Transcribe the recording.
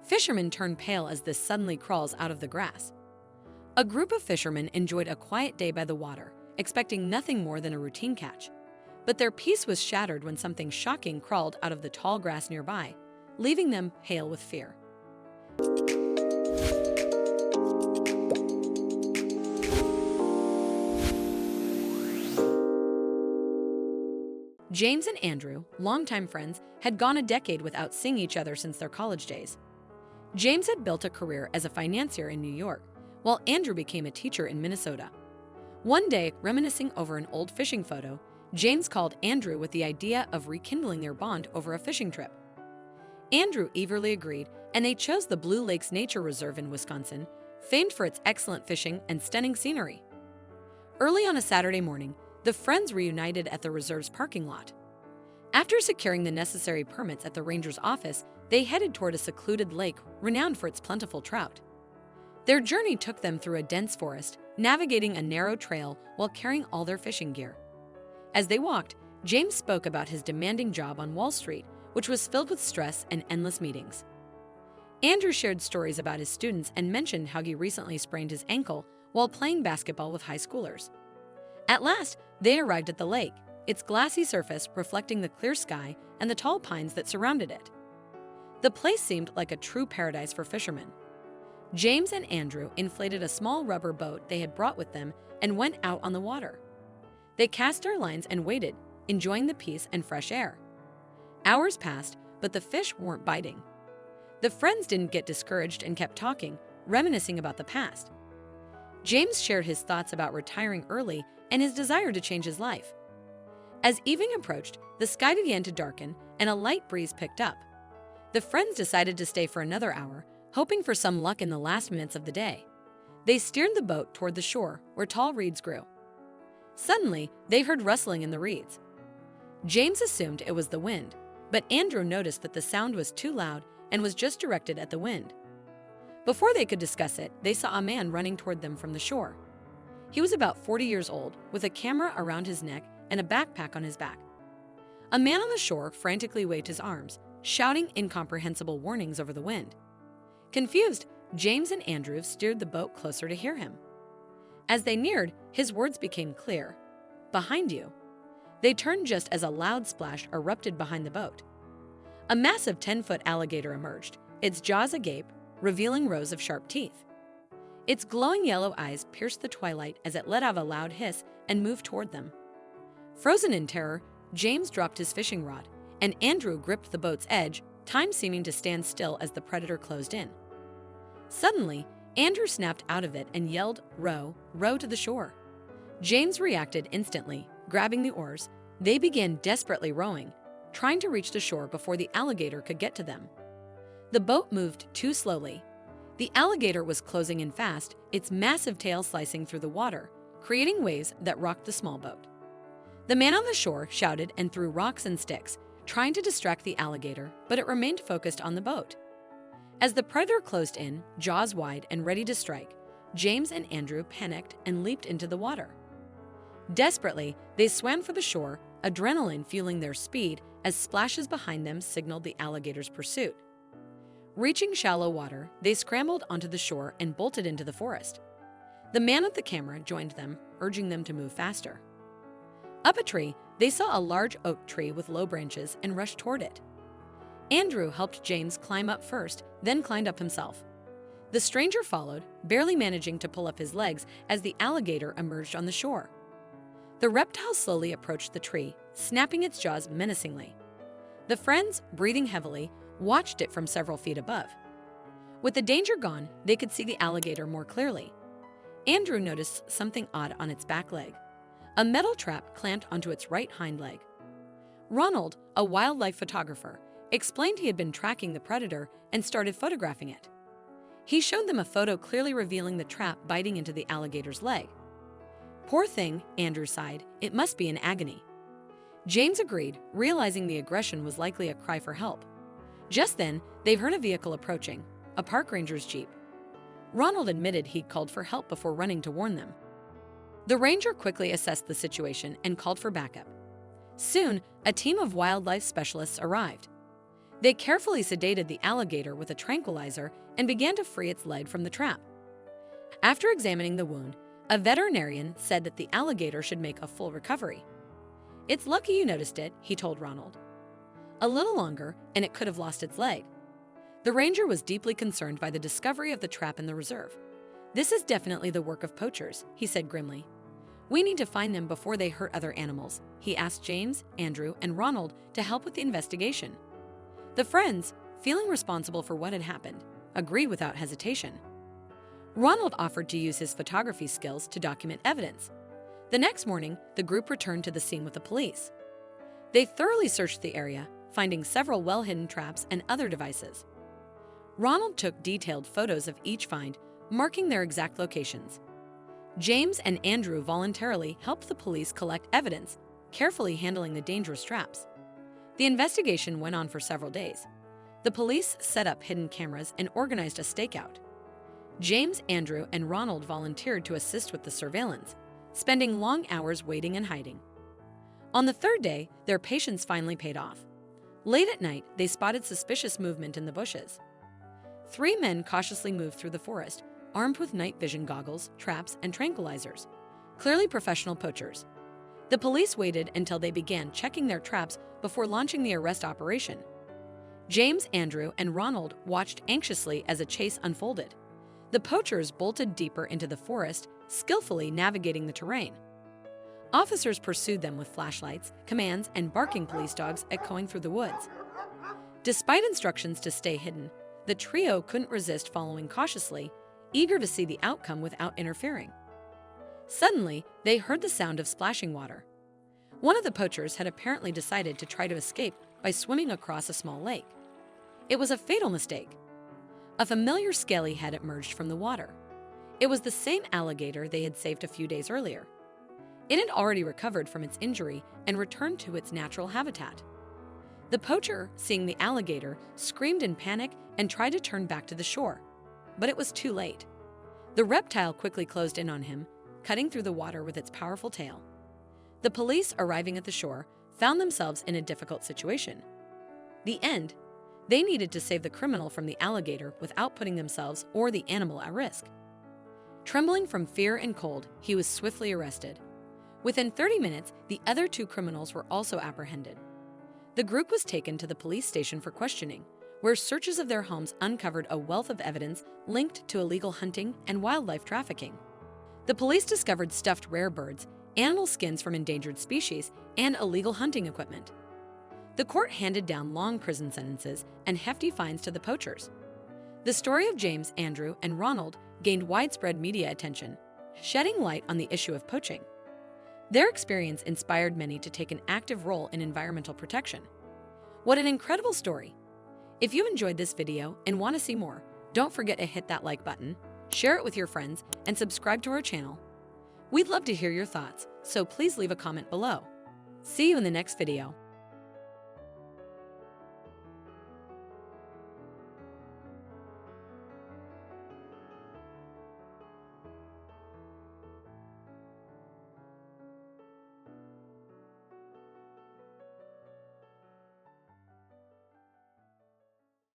Fishermen turn pale as this suddenly crawls out of the grass. A group of fishermen enjoyed a quiet day by the water, expecting nothing more than a routine catch. But their peace was shattered when something shocking crawled out of the tall grass nearby, leaving them pale with fear. James and Andrew, longtime friends, had gone a decade without seeing each other since their college days. James had built a career as a financier in New York, while Andrew became a teacher in Minnesota. One day, reminiscing over an old fishing photo, James called Andrew with the idea of rekindling their bond over a fishing trip. Andrew eagerly agreed, and they chose the Blue Lakes Nature Reserve in Wisconsin, famed for its excellent fishing and stunning scenery. Early on a Saturday morning, the friends reunited at the reserve's parking lot. After securing the necessary permits at the ranger's office, they headed toward a secluded lake renowned for its plentiful trout. Their journey took them through a dense forest, navigating a narrow trail while carrying all their fishing gear. As they walked, James spoke about his demanding job on Wall Street, which was filled with stress and endless meetings. Andrew shared stories about his students and mentioned how he recently sprained his ankle while playing basketball with high schoolers. At last, they arrived at the lake, its glassy surface reflecting the clear sky and the tall pines that surrounded it. The place seemed like a true paradise for fishermen. James and Andrew inflated a small rubber boat they had brought with them and went out on the water. They cast their lines and waited, enjoying the peace and fresh air. Hours passed, but the fish weren't biting. The friends didn't get discouraged and kept talking, reminiscing about the past. James shared his thoughts about retiring early and his desire to change his life. As evening approached, the sky began to darken and a light breeze picked up. The friends decided to stay for another hour, hoping for some luck in the last minutes of the day. They steered the boat toward the shore, where tall reeds grew. Suddenly, they heard rustling in the reeds. James assumed it was the wind, but Andrew noticed that the sound was too loud and was just directed at the wind. Before they could discuss it, they saw a man running toward them from the shore. He was about 40 years old, with a camera around his neck and a backpack on his back. A man on the shore frantically waved his arms, shouting incomprehensible warnings over the wind. Confused, James and Andrew steered the boat closer to hear him. As they neared, his words became clear. "Behind you." They turned just as a loud splash erupted behind the boat. A massive 10-foot alligator emerged, its jaws agape, revealing rows of sharp teeth. Its glowing yellow eyes pierced the twilight as it let out a loud hiss and moved toward them. Frozen in terror, James dropped his fishing rod, and Andrew gripped the boat's edge, time seeming to stand still as the predator closed in. Suddenly, Andrew snapped out of it and yelled, "Row, row to the shore." James reacted instantly, grabbing the oars. They began desperately rowing, trying to reach the shore before the alligator could get to them. The boat moved too slowly. The alligator was closing in fast, its massive tail slicing through the water, creating waves that rocked the small boat. The man on the shore shouted and threw rocks and sticks, trying to distract the alligator, but it remained focused on the boat. As the predator closed in, jaws wide and ready to strike, James and Andrew panicked and leaped into the water. Desperately, they swam for the shore, adrenaline fueling their speed as splashes behind them signaled the alligator's pursuit. Reaching shallow water, they scrambled onto the shore and bolted into the forest. The man with the camera joined them, urging them to move faster. Up a tree, they saw a large oak tree with low branches and rushed toward it. Andrew helped James climb up first, then climbed up himself. The stranger followed, barely managing to pull up his legs as the alligator emerged on the shore. The reptile slowly approached the tree, snapping its jaws menacingly. The friends, breathing heavily, watched it from several feet above. With the danger gone, they could see the alligator more clearly. Andrew noticed something odd on its back leg. A metal trap clamped onto its right hind leg. Ronald, a wildlife photographer, explained he had been tracking the predator and started photographing it. He showed them a photo clearly revealing the trap biting into the alligator's leg. "Poor thing," Andrew sighed, "it must be in agony." James agreed, realizing the aggression was likely a cry for help. Just then, they heard a vehicle approaching, a park ranger's jeep. Ronald admitted he'd called for help before running to warn them. The ranger quickly assessed the situation and called for backup. Soon, a team of wildlife specialists arrived. They carefully sedated the alligator with a tranquilizer and began to free its leg from the trap. After examining the wound, a veterinarian said that the alligator should make a full recovery. "It's lucky you noticed it," he told Ronald. "A little longer, and it could have lost its leg." The ranger was deeply concerned by the discovery of the trap in the reserve. "This is definitely the work of poachers," he said grimly. "We need to find them before they hurt other animals." He asked James, Andrew, and Ronald to help with the investigation. The friends, feeling responsible for what had happened, agreed without hesitation. Ronald offered to use his photography skills to document evidence. The next morning, the group returned to the scene with the police. They thoroughly searched the area, finding several well-hidden traps and other devices. Ronald took detailed photos of each find, marking their exact locations. James and Andrew voluntarily helped the police collect evidence, carefully handling the dangerous traps. The investigation went on for several days. The police set up hidden cameras and organized a stakeout. James, Andrew, and Ronald volunteered to assist with the surveillance, spending long hours waiting and hiding. On the third day, their patience finally paid off. Late at night, they spotted suspicious movement in the bushes. 3 men cautiously moved through the forest, armed with night vision goggles, traps, and tranquilizers, clearly professional poachers. The police waited until they began checking their traps before launching the arrest operation. James, Andrew, and Ronald watched anxiously as a chase unfolded. The poachers bolted deeper into the forest, skillfully navigating the terrain. Officers pursued them with flashlights, commands, and barking police dogs echoing through the woods. Despite instructions to stay hidden, the trio couldn't resist following cautiously, eager to see the outcome without interfering. Suddenly, they heard the sound of splashing water. One of the poachers had apparently decided to try to escape by swimming across a small lake. It was a fatal mistake. A familiar scaly head emerged from the water. It was the same alligator they had saved a few days earlier. It had already recovered from its injury and returned to its natural habitat. The poacher, seeing the alligator, screamed in panic and tried to turn back to the shore, but it was too late. The reptile quickly closed in on him, cutting through the water with its powerful tail. The police, arriving at the shore, found themselves in a difficult situation. The end. They needed to save the criminal from the alligator without putting themselves or the animal at risk. Trembling from fear and cold, he was swiftly arrested. Within 30 minutes, the other 2 criminals were also apprehended. The group was taken to the police station for questioning, where searches of their homes uncovered a wealth of evidence linked to illegal hunting and wildlife trafficking. The police discovered stuffed rare birds, animal skins from endangered species, and illegal hunting equipment. The court handed down long prison sentences and hefty fines to the poachers. The story of James, Andrew, and Ronald gained widespread media attention, shedding light on the issue of poaching. Their experience inspired many to take an active role in environmental protection. What an incredible story! If you enjoyed this video and want to see more, don't forget to hit that like button, share it with your friends, and subscribe to our channel. We'd love to hear your thoughts, so please leave a comment below. See you in the next video.